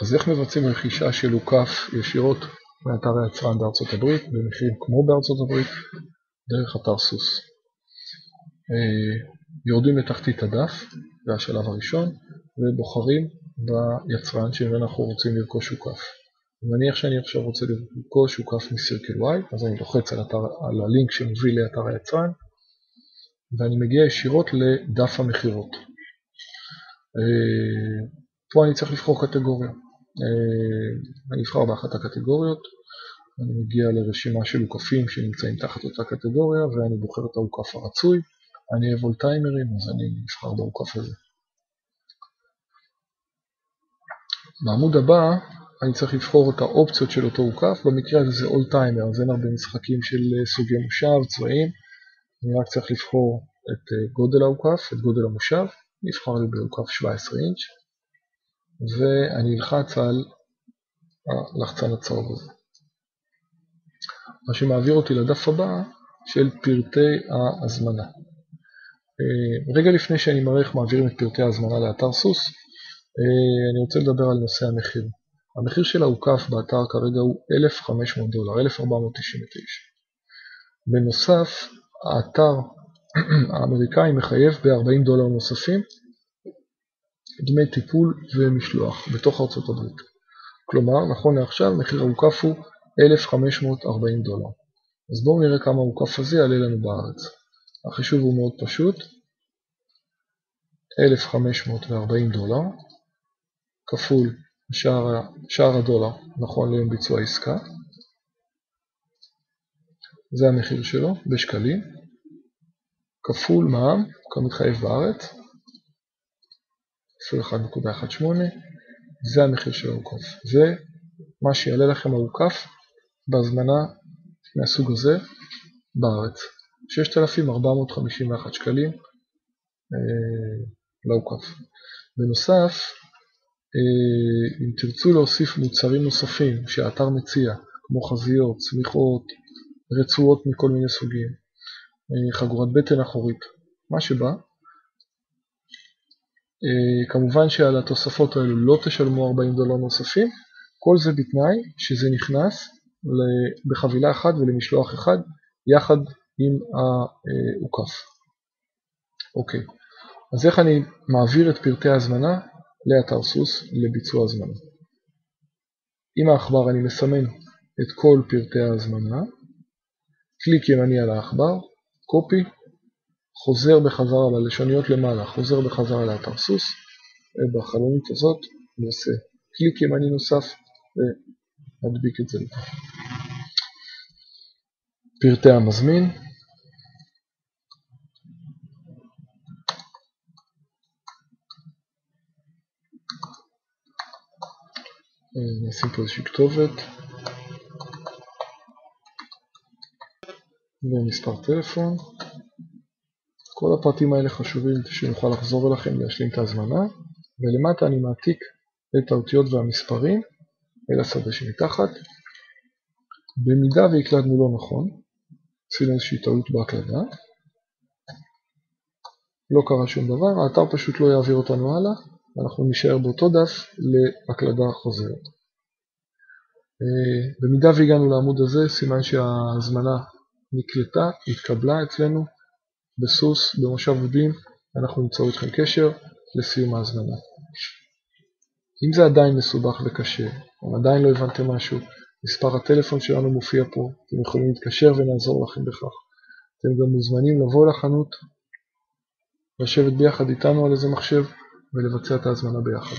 אז איך מבצעים רכישה של אוכף ישירות מאתר היצרן בארצות הברית, במחירים כמו בארצות הברית, דרך אתר סוס? יורדים לתחתית הדף, זה השלב הראשון, ובוחרים ביצרן שממנו אנחנו רוצים לרכוש אוכף. נניח שאני עכשיו רוצה לרכוש אוכף מסירקל וואי, אז אני לוחץ על הלינק שמוביל לאתר היצרן, ואני מגיע ישירות לדף המחירות. פה אני צריך לבחור קטגוריה. אני אבחר באחת הקטגוריות, אני מגיע לרשימה של אוכפים שנמצאים תחת אותה קטגוריה, ואני בוחר את האוכף הרצוי. אני אוהב אולטיימרים, אז אני אבחר באוכף הזה. בעמוד הבא אני צריך לבחור את האופציות של אותו אוכף, במקרה הזה זה אולטיימר, אז אין הרבה משחקים של סוגי מושב, צבעים. אני רק צריך לבחור את גודל האוכף, את גודל המושב, אני אבחר לי באוכף 17 אינץ', ואני אלחץ על הלחצן הצהוב הזה. מה שמעביר אותי לדף הבא של פרטי ההזמנה. רגע לפני שאני מראה איך מעבירים את פרטי ההזמנה לאתר סוס, אני רוצה לדבר על נושא המחיר. המחיר של האוכף באתר כרגע הוא $1,500, 1,499. בנוסף, האתר האמריקאי מחייב ב$40 נוספים דמי טיפול ומשלוח בתוך ארצות הברית. כלומר, נכון לעכשיו, מחיר האוכף הוא $1,540. אז בואו נראה כמה האוכף הזה יעלה לנו בארץ. החישוב הוא מאוד פשוט. $1,540 כפול שער הדולר נכון ליום ביצוע עסקה. זה המחיר שלו בשקלים. כפול מע"מ כמתחייב בארץ. כפול 1.18. זה המחיר של האוכף. זה מה שיעלה לכם האוכף בהזמנה מהסוג הזה בארץ. 6,451 שקלים לאוכף. בנוסף, אם תרצו להוסיף מוצרים נוספים שהאתר מציע, כמו חזיות, צמיחות, רצועות מכל מיני סוגים, חגורת בטן אחורית, מה שבא, כמובן שעל התוספות האלו לא תשלמו $40 נוספים, כל זה בתנאי שזה נכנס בחבילה אחת ולמשלוח אחד יחד עם האוכף. אוקיי, אז איך אני מעביר את פרטי ההזמנה לאתר סוס לביצוע הזמנה? עם העכבר אני מסמן את כל פרטי ההזמנה, קליק ימני על העכבר, קופי, חוזר בחזרה ללשוניות למעלה, חוזר בחזרה לאתר סוס, ובחלונית הזאת נעשה קליק ימני נוסף ונדביק את זה לפה. פרטי המזמין, נשים פה איזושהי כתובת ומספר טלפון. כל הפרטים האלה חשובים שנוכל לחזור אליכם להשלים את ההזמנה, ולמטה אני מעתיק את האותיות והמספרים אל השדה שמתחת. במידה והקלדנו לא נכון, עשינו איזושהי טעות בהקלדה, לא קרה שום דבר, האתר פשוט לא יעביר אותנו הלאה, אנחנו נשאר באותו דף להקלדה חוזרת. במידה והגענו לעמוד הזה, סימן שההזמנה נקלטה, התקבלה אצלנו בסוס, במושב ודים, אנחנו נמצא איתכם קשר לסיום ההזמנה. אם זה עדיין מסובך וקשה, או עדיין לא הבנתם משהו, מספר הטלפון שלנו מופיע פה, אתם יכולים להתקשר ונעזור לכם בכך. אתם גם מוזמנים לבוא לחנות, לשבת ביחד איתנו על איזה מחשב ולבצע את ההזמנה ביחד.